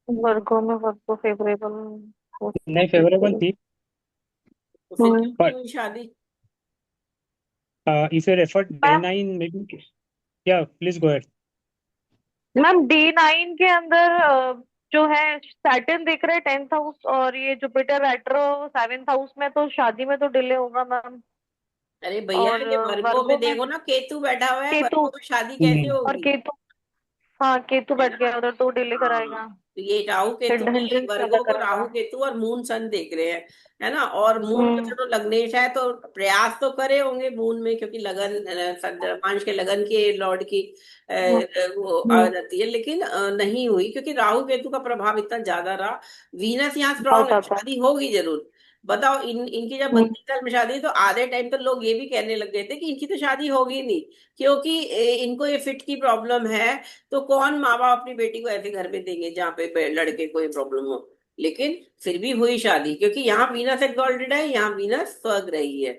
वर्गों में वर्गो फेवरेबल हो नहीं सकती फेवरेबल थी। थी, तो फिर क्यों नहीं बट हुई शादी? If you refer the ma'am 9 maybe, या please go ahead. Ma'am D9 के अंदर जो है सैटर्न दिख रहे हैं 10th हाउस, और ये जुपिटर रेट्रो 7th हाउस में, तो शादी में तो डिले होगा मैम। अरे भैया और ये वर्गो में वर्गो में देखो ना, केतु बैठा हुआ है, केतु, वर्गो में शादी कैसे और होगी? केतु, हाँ केतु है बैठ ना? गया उधर तो डिले हाँ, कराएगा। तो ये राहु केतु में, हिंड्रेंस पैदा वर्गो को करेगा। राहु केतु और मून सन देख रहे हैं, है ना? और मून तो हम्म चलो लग्नेश है, तो प्रयास तो करे होंगे मून में, क्योंकि लगन चंद्रमांश के लगन की लॉर्ड की हम्म वो आ हम्म, जाती है, लेकिन नहीं हुई, क्योंकि राहु केतु का प्रभाव इतना ज्यादा रहा। वीनस यहाँ बहुत स्ट्रांग है, ज्यादा। शादी होगी जरूर। बताओ इनकी जब हम्म 32 साल में शादी हुई, तो आधे टाइम तो लोग ये भी कहने लग गए थे कि इनकी तो शादी होगी नहीं, क्योंकि इनको ये फिट की प्रॉब्लम है। तो कौन माँ बाप अपनी बेटी को ऐसे घर में देंगे जहाँ पे लड़के को ये प्रॉब्लम हो? लेकिन फिर भी हुई शादी, क्योंकि यहाँ वीनस एक्सॉल्टेड है, यहाँ वीनस स्वर्ग रही है।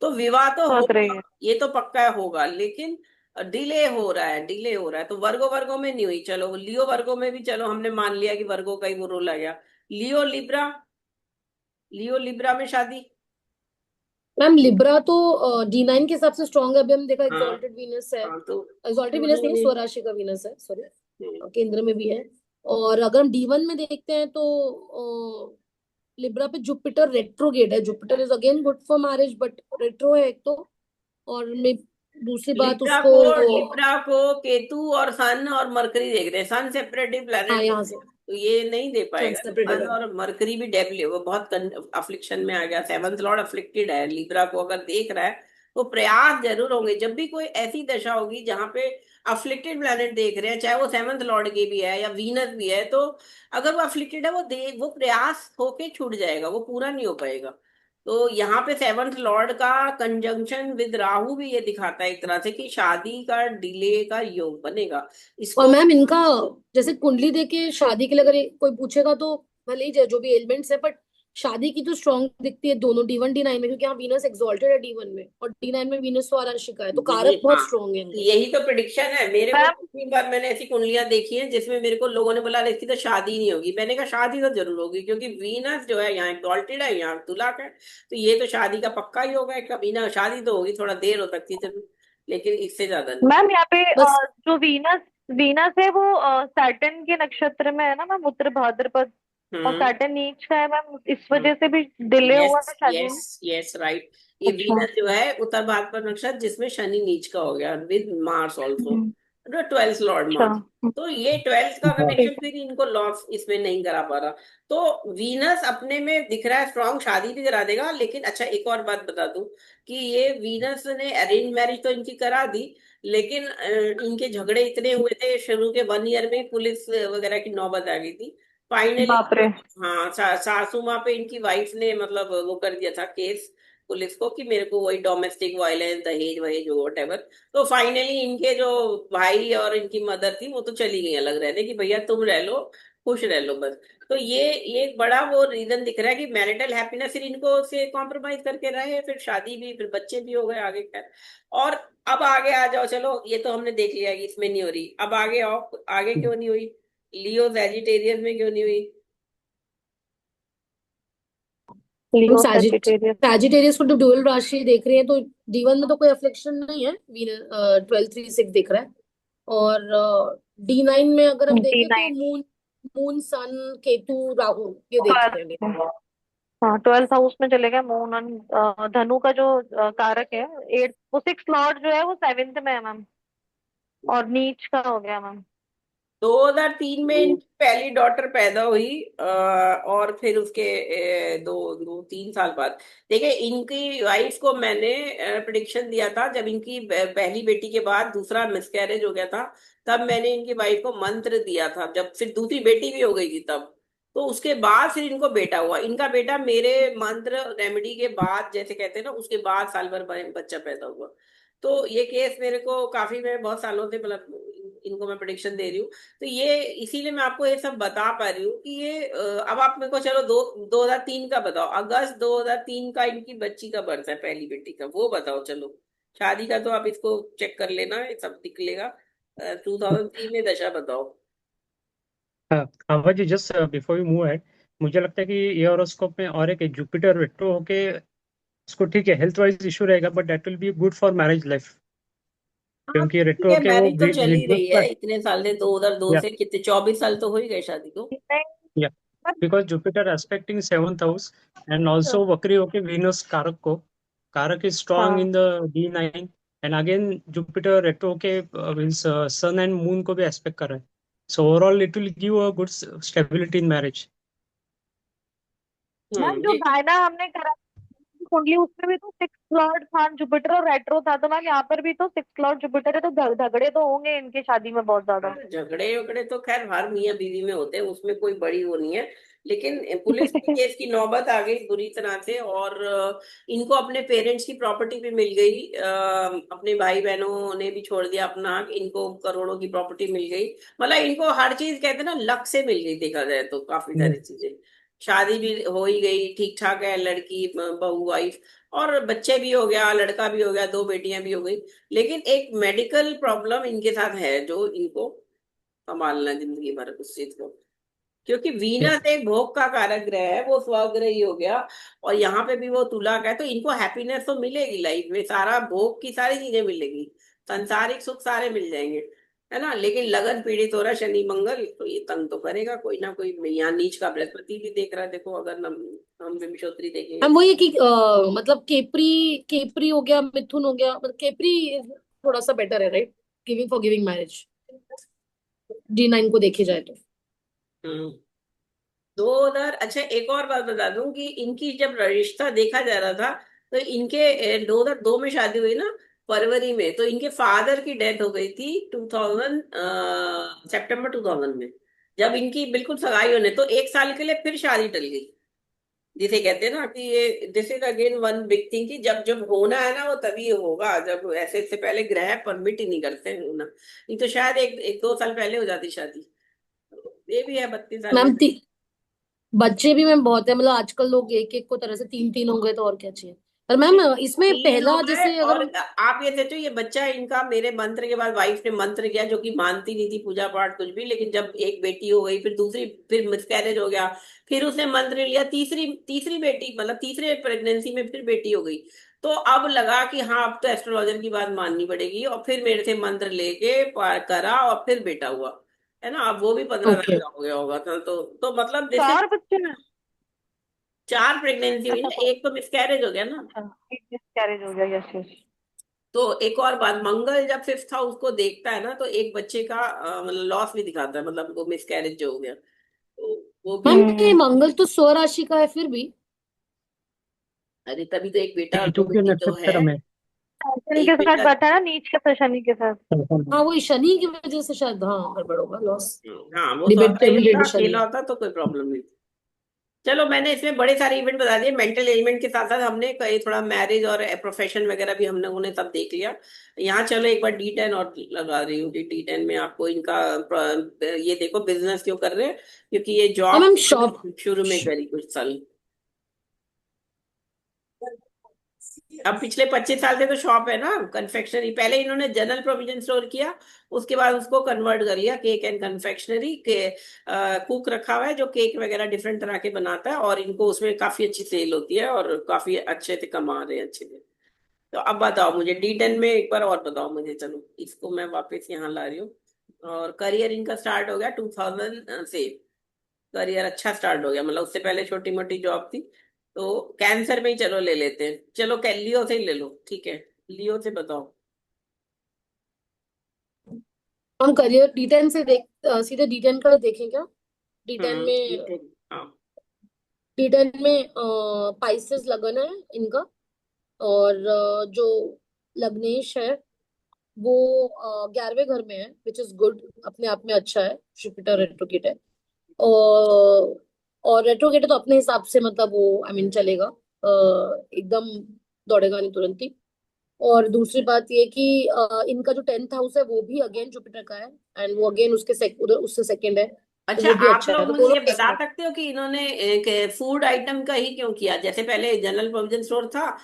तो विवाह तो लग रही होगा, है। ये तो पक्का होगा, लेकिन डिले हो रहा है, डिले हो रहा है। तो वर्गो वर्गो में नहीं हुई, चलो लियो वर्गो में भी चलो हमने मान लिया कि वर्गो का ही वो रोल आ गया। लियो लिब्रा, लियो लिब्रा में शादी। मैम लिब्रा तो D9 के हिसाब से स्ट्रॉन्ग है। अभी हम देखा हाँ। एक्सॉल्टेड वीनस है। हाँ तो एक्सॉल्टेड क्यों वीनस नहीं है, नहीं? स्वराशि का वीनस है, सॉरी। हम्म, केंद्र में भी है। और अगर हम D1 में देखते हैं तो लिब्रा पे जुपिटर रेट्रोगेट है। Jupiter is again good for marriage but retro है एक तो। और दूसरी बात उसको लिब्रा को केतु और सन और मरकरी देख रहे हैं, सन सेपरेटिव हाँ प्लैनेट है, यहाँ से तो ये नहीं दे पाएगा ना। सेपरेटेड सन है। और मरकरी भी डेबल, वो बहुत अफ्लिक्शन में आ गया, सेवंथ लॉर्ड अफ्लिक्टेड है। लिब्रा को अगर देख रहा है तो प्रयास जरूर होंगे, जब भी कोई ऐसी दशा होगी जहां पे अफ्लिक्टेड प्लैनेट देख रहे हैं, चाहे वो सेवंथ लॉर्ड की भी है या वीनस भी है, तो अगर वो अफ्लिक्टेड है, वो प्रयास होके छूट जाएगा, वो पूरा नहीं हो पाएगा। तो यहाँ पे सेवंथ लॉर्ड का कंजंक्शन विद राहु भी ये दिखाता है एक तरह से कि शादी का डिले का योग बनेगा और इसको। मैम इनका जैसे कुंडली देके शादी के लिए अगर कोई पूछेगा तो भले ही जो भी एलिमेंट्स है बट शादी की तो स्ट्रॉन्ग दिखती है दोनों D1 D9 में, क्योंकि यहाँ वीनस एक्सॉल्टेड है D1 में और D9 में वीनस स्वाराशिका है, तो ये कारक बहुत हाँ, स्ट्रॉन्ग है तो इनका। यही तो प्रिडिक्शन है मेरे को। मैम कितनी बार मैंने ऐसी कुंडलियां देखी हैं जिसमें मेरे को लोगों ने बोला, "अरे, इसकी तो शादी नहीं होगी।" मैंने कहा शादी तो जरूर होगी, क्योंकि वीनस जो है यहाँ एक्सॉल्टेड है, यहाँ तुला है, तो ये तो शादी का पक्का ही होगा। कभी ना शादी तो होगी, थोड़ा देर हो सकती है जरूर, लेकिन इससे ज्यादा नहीं। मैम यहाँ पे बस जो वीनस वीनस है वो सैटर्न के नक्षत्र में है ना मैम, उत्तर भाद्रपद। और हम्म। सैटर्न नीच का है मैम, इस वजह से भी डिले यस हुआ है शादी यस में। Yes right. ये अच्छा। वीनस जो है उत्तर भारत पर नक्षत्र जिसमें शनि नीच का हो गया with Mars also, hmm, 12th Lord अच्छा। मार्स। तो ये 12th का ठीक कनेक्शन है। फिर इनको लॉस इसमें नहीं करा पा रहा। तो वीनस अपने में दिख रहा है स्ट्रांग, शादी भी करा देगा। लेकिन अच्छा एक और बात बता दूं कि ये वीनस ने अरेंज मैरिज तो इनकी करा दी, लेकिन इनके झगड़े इतने हुए थे शुरू के 1 ईयर में, पुलिस वगैरह की नौबत आ गई थी फाइनली। बाप रे। हाँ, सासू माँ पे इनकी वाइफ ने मतलब वो कर दिया था केस पुलिस को कि मेरे को वही डोमेस्टिक वायलेंस, दहेज वहेज वोटेवर। तो फाइनली इनके जो भाई और इनकी मदर थी वो तो चली गई अलग रहने कि भैया तुम रह लो, खुश रह लो बस। तो ये एक बड़ा वो रीजन दिख रहा है कि मैरिटल हैप्पीनेस फिर इनको से कॉम्प्रोमाइज करके रहे, फिर शादी भी, फिर बच्चे भी हो गए आगे खैर। और अब आगे आ जाओ, चलो ये तो हमने देख लिया कि इसमें नहीं हो रही, अब आगे आओ, आगे क्यों नहीं हुई? लियो वेजिटेरियन में क्यों नहीं हुई? हम लियो सेजिटेरियस। सैजिटेरियस को तो ड्यूअल राशि देख रहे हैं, तो D1 में तो कोई अफ्लिक्शन नहीं है, 12 3 6 दिख रहा है। और D9 में अगर हम देखें तो 9। Moon moon sun Ketu Rahu ये देख रहे हैं। हाँ, 12th हाउस में चले गए मून। धनु का जो कारक है 8, वो 6 लॉर्ड जो है वो 7th में है मैम, और नीच का हो गया मैम। 2003 में इनकी पहली डॉटर पैदा हुई, और फिर उसके 2 3 साल बाद देखिए इनकी वाइफ को मैंने प्रिडिक्शन दिया था जब इनकी पहली बेटी के बाद दूसरा मिसकैरेज हो गया था। तब मैंने इनकी वाइफ को मंत्र दिया था, जब फिर दूसरी बेटी भी हो गई थी तब। तो उसके बाद फिर इनको बेटा हुआ। इनका बेटा मेरे मंत्र रेमेडी के बाद, जैसे कहते हैं ना, उसके बाद साल भर बाद बच्चा पैदा हुआ। तो ये केस मेरे को काफी, मैं बहुत सालों से मतलब इनको मैं प्रिडिक्शन दे रही हूँ। तो ये इसीलिए मैं आपको ये सब बता पा रही हूँ कि ये अब आप मेरे को चलो 2003 का बताओ, अगस्त 2003 का इनकी बच्ची का बर्थ है, पहली बेटी का, वो बताओ चलो। शादी का तो आप इसको चेक कर लेना, ये सब निकलेगा। 2003 में दशा बताओ। आवाज जी, जस्ट बिफोर यू मूव है, मुझे लगता है कि ये हॉरोस्कोप में और एक जुपिटर रेट्रो होके उसको ठीक है हेल्थ वाइज इशू रहेगा, but that will be good for marriage life, हाँ क्योंकि ठीक रेट्रो है, होके वो मैरिज तो चल ही विंडोज रही है पर। इतने साल से, 2002 या से कितने 24 साल तो हो ही गए शादी को। या because Jupiter expecting 7th house and also वक्री होके वीनस कारक को, कारक इज स्ट्रांग हाँ, in the D9, and again Jupiter retro के मीन्स सन एंड मून को भी एस्पेक्ट कर रहा है, so overall it will give a good stability in marriage. Ma'am जो ये गायना हमने करा कुंडली उसमें भी तो 6 लॉर्ड था जुपिटर और रेट्रो था, तो मैम यहाँ पर भी तो 6 लॉर्ड जुपिटर है, तो झगड़े तो होंगे इनकी शादी में बहुत ज्यादा। झगड़े वगड़े तो खैर हर मियाँ बीवी में होते हैं, उसमें कोई बड़ी वो नहीं है। लेकिन पुलिस की केस की नौबत आ गई बुरी तरह से, और इनको अपने पेरेंट्स की प्रॉपर्टी भी मिल गई, अपने भाई बहनों ने भी छोड़ दिया अपना हक, इनको करोड़ों की प्रॉपर्टी मिल गई। मतलब इनको हर चीज कहते हैं ना लक से मिल गई, देखा जाए तो काफी सारी चीजें। शादी भी हो ही गई, ठीक ठाक है, लड़की बहू वाइफ, और बच्चे भी हो गया, लड़का भी हो गया, 2 बेटियां भी हो गई। लेकिन एक मेडिकल प्रॉब्लम इनके साथ है जो इनको संभालना जिंदगी भर उस चीज को, क्योंकि वीनस एक भोग का कारक ग्रह है, वो स्वग्रह ही हो गया। और यहाँ पे भी वो तुला का है, तो इनको हैप्पीनेस तो मिलेगी लाइफ में, सारा भोग की सारी चीजें मिलेगी, सांसारिक सुख सारे मिल जाएंगे, है ना। लेकिन लगन पीड़ित हो रहा है शनि मंगल, तो ये तंग तो करेगा कोई ना कोई। यहाँ नीच का बृहस्पति भी देख रहा है, देखो अगर हम विमशोत्री देखेंगे हम तो। वो ये कि मतलब केपरी केपरी हो गया, मिथुन हो गया, मतलब केपरी थोड़ा सा बेटर है, right? Giving for giving marriage D9 को देखे जाए तो। हम्म 2000, अच्छा एक और बात बता दूं कि इनकी जब रिश्ता देखा जा रहा था, तो इनके 2002 में शादी हुई ना, फरवरी में, तो इनके फादर की डेथ हो गई थी 2000, सितंबर 2000 में, जब इनकी बिल्कुल सगाई होने, तो 1 साल के लिए फिर शादी टल गई। जिसे कहते हैं ना कि ये this is again one big thing, कि जब जब होना है ना वो तभी होगा, जब ऐसे से पहले ग्रह परमिट ही नहीं करते हैं होना, नहीं तो शायद एक 2 साल पहले हो जाती शादी। ये भी है 32 साल में। मैम बच्चे भी मैम बहुत है, मतलब आजकल लोग एक एक को तरह से 3 3 हो गए तो और क्या चाहिए। पर मैम इसमें 3 हो पहला गए, जैसे अगर और हम आप ये सोचो ये बच्चा इनका मेरे मंत्र के बाद वाइफ ने मंत्र किया, जो कि मानती नहीं थी पूजा पाठ कुछ भी, लेकिन जब एक बेटी हो गई, फिर दूसरी, फिर मिसकैरेज हो गया, फिर उसने मंत्र लिया, तीसरी तीसरी बेटी, मतलब तीसरे प्रेगनेंसी में फिर बेटी हो गई। तो अब लगा कि हाँ अब तो एस्ट्रोलॉजर की बात माननी पड़ेगी, और फिर मेरे से मंत्र लेके करा, और फिर बेटा हुआ, है ना। अब वो भी 15 साल ओके। का हो गया होगा, तो मतलब जैसे 4 बच्चे हैं। 4 प्रेगनेंसी हुई अच्छा ना, तो एक तो मिसकैरेज हो गया ना। अच्छा, मिसकैरेज हो गया, यस यस। तो एक और बात, मंगल जब फिफ्थ हाउस को देखता है ना तो एक बच्चे का मतलब लॉस भी दिखाता है, मतलब वो मिसकैरेज जो हो गया तो वो भी। मैम ये मंगल तो स्वराशि का है फिर भी। अरे तभी तो एक बेटा और केतु दो के बेटी तो है। नक्षत्र में। शनि एक के साथ बेटा। बैठा है ना, नीच के साथ, शनि के साथ। हाँ वही शनि की वजह से शायद, हाँ गड़बड़ होगा, लॉस। हाँ वो डिबेट सॉफ्टवेयर हेड होता, शनि अकेला है। होता तो कोई प्रॉब्लम नहीं। चलो मैंने इसमें बड़े सारे इवेंट बता दिए, मेंटल एलिमेंट के साथ साथ हमने कई थोड़ा मैरिज और प्रोफेशन वगैरह भी हमने उन्हें सब देख लिया। यहाँ चलो एक बार D10 और लगा रही हूँ कि D10 में आपको इनका ये देखो बिजनेस क्यों कर रहे हैं, क्योंकि ये हाँ जॉब मैम शॉप। शुरू में करी कुछ साल। अब पिछले 25 साल से तो शॉप है ना, कन्फेक्शनरी। पहले इन्होंने जनरल प्रोविजन स्टोर किया, उसके बाद उसको कन्वर्ट कर लिया केक एंड कन्फेक्शनरी के। कुक रखा हुआ है जो केक वगैरह डिफरेंट तरह के बनाता है, और इनको उसमें काफी अच्छी सेल होती है और काफी अच्छे से कमा रहे हैं अच्छे से। तो अब बताओ मुझे D10 में एक बार और बताओ मुझे, चलो इसको मैं वापस यहाँ ला रही हूँ। और करियर इनका स्टार्ट हो गया 2000 से। करियर अच्छा स्टार्ट हो गया, मतलब उससे पहले छोटी मोटी जॉब थी। तो कैंसर में ही चलो ले लेते हैं, चलो लियो से ही ले लो, ठीक है। लियो से बताओ। हम करियर D10 से सीधे D10 का देखें क्या? D10 में, ठीक है। हाँ। D10 में पाइसेस लगन है इनका। और जो लग्नेश है वो 11वें घर में है, विच इज गुड, अपने आप में अच्छा है। जुपिटर रेट्रोगेट है। और रेट्रोगेट है तो अपने हिसाब से मतलब वो आई मीन चलेगा, एकदम दौड़ेगा नहीं तुरंत ही। और दूसरी बात ये कि इनका जो 10th हाउस है वो भी अगेन जुपिटर का है, एंड वो अगेन उसके उधर उससे सेकंड है, तो अच्छा वो भी आप अच्छा है, लोग तो मुझे दोनों ये एक बता साथ। सकते हो कि इन्होंने एक फूड आइटम का ही क्यों किया? जैसे पहले जनरल प्रोविजन स्टोर था,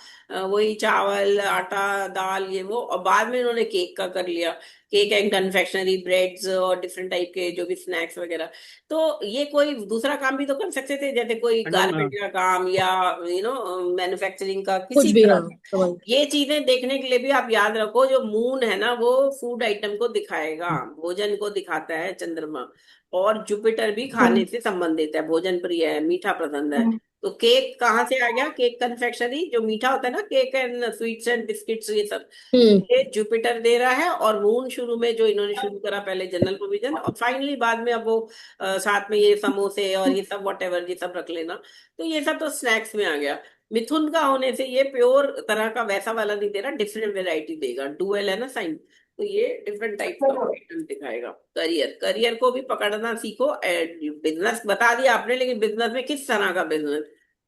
वही चावल आटा दाल ये वो, और बाद में इन्होंने केक का कर लिया। केक एंड कन्फेक्शनरी, ब्रेड्स और डिफरेंट टाइप के जो भी स्नैक्स वगैरह। तो ये कोई दूसरा काम भी तो कर सकते थे, जैसे कोई मैडम गारमेंट का काम या मैन्युफैक्चरिंग का कुछ किसी भी, तरह हाँ का। समझ। ये चीजें देखने के लिए भी आप याद रखो, जो मून है ना वो फूड आइटम को दिखाएगा, भोजन को दिखाता है चंद्रमा। और जुपिटर भी खाने से संबंधित है, भोजन प्रिय है, मीठा पसंद है। तो केक कहाँ से आ गया? केक कन्फेक्शनरी जो मीठा होता है ना, cake and sweets and biscuits ये सब, हम्म। ये जुपिटर दे रहा है। और मून शुरू में जो इन्होंने शुरू करा, पहले जनरल प्रोविजन और फाइनली बाद में अब वो साथ में ये समोसे और ये सब वॉटेवर ये सब रख लेना। तो ये सब तो स्नैक्स में आ गया। मिथुन का होने से ये प्योर तरह का वैसा वाला नहीं दे रहा, डिफरेंट वेराइटी देगा, डुअल है ना साइन। तो ये डिफरेंट टाइप का आइटम दिखाएगा। करियर, करियर को भी पकड़ना सीखो। बिजनेस बता दिया आपने, लेकिन बिजनेस में किस तरह का बिजनेस?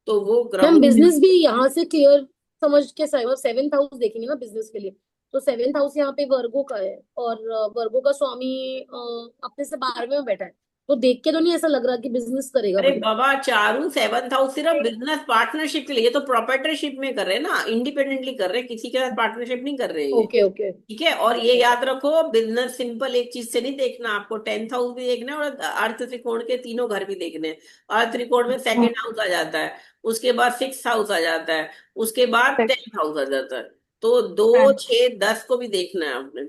तो वो मैम ग्रहों बिजनेस भी यहाँ से क्लियर समझ के 7th हाउस देखेंगे ना बिजनेस के लिए, तो 7th हाउस यहाँ पे वर्गो का है, और वर्गो का स्वामी अपने से 12वें में बैठा है, तो देख के तो नहीं ऐसा लग रहा कि बिजनेस करेगा अरे बढ़िया। बाबा, चारू 7th हाउस सिर्फ बिजनेस पार्टनरशिप के लिए, ये तो प्रोप्राइटरशिप में कर रहे हैं ना, इंडिपेंडेंटली कर रहे हैं, किसी के साथ पार्टनरशिप नहीं कर रहे हैं ये। Okay okay. ठीक है, और ये याद रखो बिजनेस सिंपल एक चीज से नहीं देखना, आपको 10th हाउस भी देखना है और अर्थ त्रिकोण के तीनों घर भी देखने हैं। अर्थ त्रिकोण में सेकंड हाउस आ जाता है, उसके बाद 6th हाउस आ जाता है, उसके बाद 10th हाउस आ जाता है। तो 2 6 10 को भी देखना है आपने।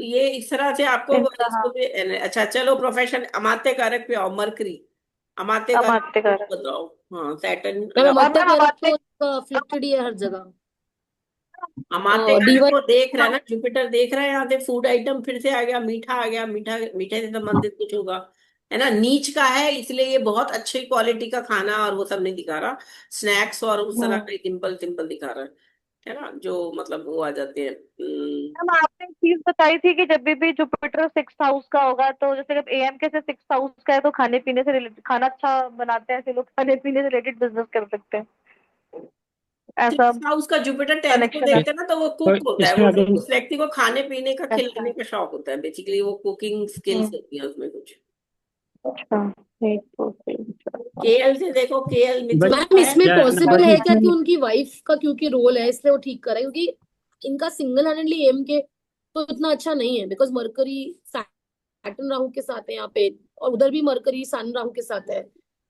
ये इस तरह से आपको इसको भी। अच्छा चलो, प्रोफेशन अमात्य कारक पे आओ, मरकरी। अमात्य कारक अमात्य कुछ कारक। बताओ। हाँ सैटर्न। मैम और अमात्य मैम कारक अमात्य, तो इसका अफ्लिक्टेड ही है हर जगह। अमात्य कारक D1। को देख रहा है ना, जुपिटर देख रहा है, यहाँ से फूड आइटम फिर से आ गया, मीठा आ गया, मीठा मीठे से संबंधित कुछ होगा। है ना, नीच का है इसलिए ये बहुत अच्छी क्वालिटी का खाना और वो सब नहीं दिखा रहा, स्नैक्स और उस तरह का सिंपल सिंपल दिखा रहा है ना, जो मतलब वो आ जाते हैं। मैम आपने एक चीज बताई थी कि जब भी जुपिटर 6th हाउस का होगा, तो जैसे जब AM के से 6th हाउस का है, तो खाने पीने से रिलेटेड, खाना अच्छा बनाते हैं ऐसे लोग, खाने पीने से रिलेटेड बिजनेस कर सकते हैं, ऐसा 6th हाउस का जुपिटर 10th को कनेक्शन है। देखते हैं ना, तो वो तो कुक होता है, इसमें वो अगेन उस व्यक्ति को खाने पीने का अच्छा। खिलाने का शौक होता है, बेसिकली वो कुकिंग स्किल्स होती है उसमें कुछ। अच्छा, 1 2 3 4 5। केएल से देखो, केएल मिथुन बट मैम का है। इसमें क्या है ना, पॉसिबल बाकी है क्या कि इसमें उनकी वाइफ का क्योंकि रोल है इसलिए वो ठीक कर रहा है, क्योंकि इनका सिंगल हैंडेडली एम के तो इतना अच्छा नहीं है, बिकॉज मरकरी सैटर्न राहु के साथ है यहाँ पे, और उधर भी मरकरी सन राहु के साथ है।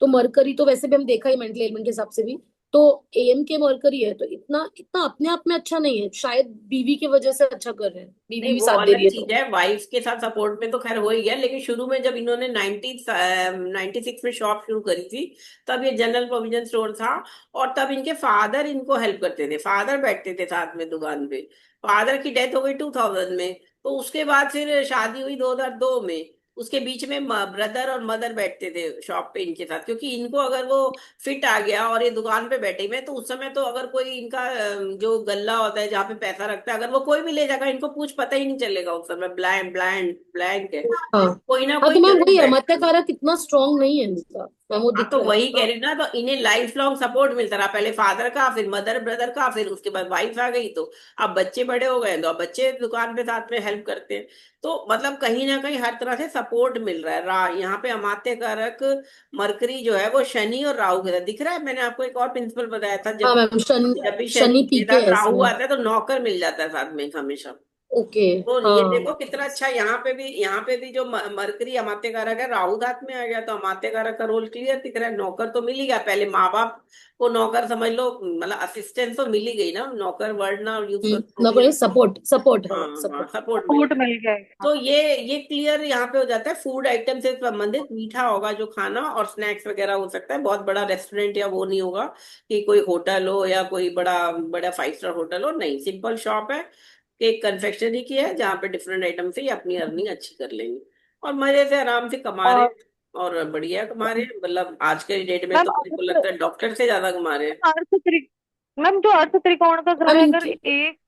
तो मरकरी तो वैसे भी हम देखा ही मेंटल एलिमेंट के हिसाब से भी तो एएम के मरकरी है, तो इतना इतना अपने आप में अच्छा नहीं है, शायद बीवी की वजह से अच्छा कर रहे हैं, बीवी नहीं भी वो साथ दे अलग रही है चीज तो। है, वाइफ के साथ सपोर्ट में तो खैर हो ही गया, लेकिन शुरू में जब इन्होंने 96 में शॉप शुरू करी थी, तब ये जनरल प्रोविजन स्टोर था। और तब इनके फादर इनको हेल्प करते थे, फादर बैठते थे साथ में दुकान पे। फादर की डेथ हो गई 2000 में, तो उसके बाद फिर शादी हुई 2002 में। उसके बीच में ब्रदर और मदर बैठते थे शॉप पे इनके साथ, क्योंकि इनको अगर वो फिट आ गया और ये दुकान पे बैठे हुए हैं, तो उस समय तो अगर कोई इनका जो गल्ला होता है जहाँ पे पैसा रखता है, अगर वो कोई भी ले जाएगा, इनको कुछ पता ही नहीं चलेगा उस समय, ब्लैंक ब्लैंक ब्लैंक है, हाँ कोई ना हाँ, कोई तो मैम जरूर वही है, बैठता है। मत्यकारक इतना स्ट्रांग नहीं है इनका, मैम वो हाँ दिख तो रहा है वही कह हाँ। रही ना, तो इन्हें लाइफ लॉन्ग सपोर्ट मिलता रहा, पहले फादर का, फिर मदर ब्रदर का, फिर उसके बाद वाइफ आ गई, तो अब बच्चे बड़े हो गए, तो अब बच्चे दुकान पे साथ में हेल्प करते हैं। तो मतलब कहीं ना कहीं हर तरह से सपोर्ट मिल रहा है। यहाँ पे अमात्य कारक मरकरी जो है वो शनि और राहु के साथ दिख रहा है। मैंने आपको एक और प्रिंसिपल बताया था, हाँ मैम, जब भी शनि शनि के पीके साथ है राहु इसमें। आता है तो नौकर मिल जाता है साथ में हमेशा। ओके। तो ये हाँ देखो कितना अच्छा, यहाँ पे भी जो मरकरी अमात्य कारक है, राहु धात में आ गया, तो अमात्य कारक का रोल क्लियर दिख रहा है। नौकर तो मिल ही गया, पहले माँ बाप को नौकर समझ लो, मतलब असिस्टेंट तो मिल ही गई ना, नौकर वर्ड ना यूज कर, ना प्रोटीन। कोई सपोर्ट, सपोर्ट, हाँ हाँ हाँ, सपोर्ट। सपोर्ट मिल सपोर्ट गया। मिल गया। तो ये क्लियर यहाँ पे हो जाता है। फूड आइटम से संबंधित मीठा होगा जो खाना, और स्नैक्स वगैरह हो सकता है। बहुत बड़ा रेस्टोरेंट या वो नहीं होगा कि कोई होटल हो या कोई बड़ा बड़ा 5 स्टार होटल हो, नहीं, सिंपल शॉप है। केक कन्फेक्शनरी की है, जहाँ पे डिफरेंट आइटम से ये अपनी अर्निंग अच्छी कर लेंगे और मजे से आराम से कमा रहे और हैं। और बढ़िया कमा रहे हैं, मतलब आज के डेट में मैम तो मेरे को लगता है डॉक्टर से ज्यादा कमा रहे हैं। अर्थ त्रि मैम जो अर्थ त्रिकोण का मैम ग्रह अगर इनकी, एक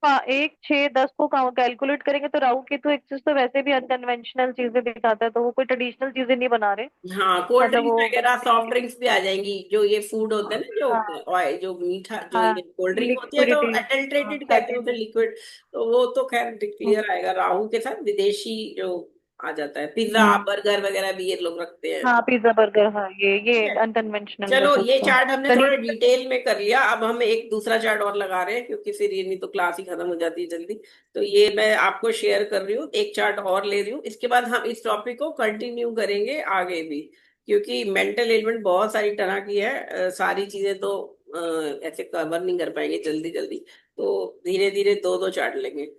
1, 6, 10 को कैलकुलेट करेंगे तो राहु केतु एक्सिस तो वैसे भी अनकन्वेंशनल चीजें दिखाता है, तो वो कोई ट्रेडिशनल चीजें नहीं बना रहे। हाँ, कोल्ड मतलब ड्रिंक्स वो वगैरह सॉफ्ट ड्रिंक्स भी आ जाएंगी, जो ये फूड होते हैं ना, हाँ जो ऑयल जो मीठा जो हाँ ये कोल्ड ड्रिंक होती है, तो लिक्विडिटी, हाँ अडल्ट्रेटेड कहते हैं उसे, एडिड। लिक्विड। तो वो तो खैर क्लियर आएगा। राहु के साथ विदेशी जो आ जाता है, पिज्जा हम्म। बर्गर वगैरह भी ये लोग रखते हैं। हाँ पिज्जा बर्गर, हाँ ये ठीक है, अनकन्वेंशनल है चलो कुछ ये तो। चार्ट हमने थोड़ा चलिए। डिटेल में कर लिया। अब हम एक दूसरा चार्ट और लगा रहे हैं, क्योंकि फिर ये नहीं तो क्लास ही खत्म हो जाती है जल्दी। तो ये मैं आपको शेयर कर रही हूँ, एक चार्ट और ले रही हूँ। इसके बाद हम इस टॉपिक को कंटिन्यू करेंगे आगे भी, क्योंकि मेंटल एलिमेंट बहुत सारी तरह की है। सारी चीजें तो ऐसे कवर नहीं कर पाएंगे जल्दी जल्दी। तो धीरे धीरे दो दो चार्ट लेंगे।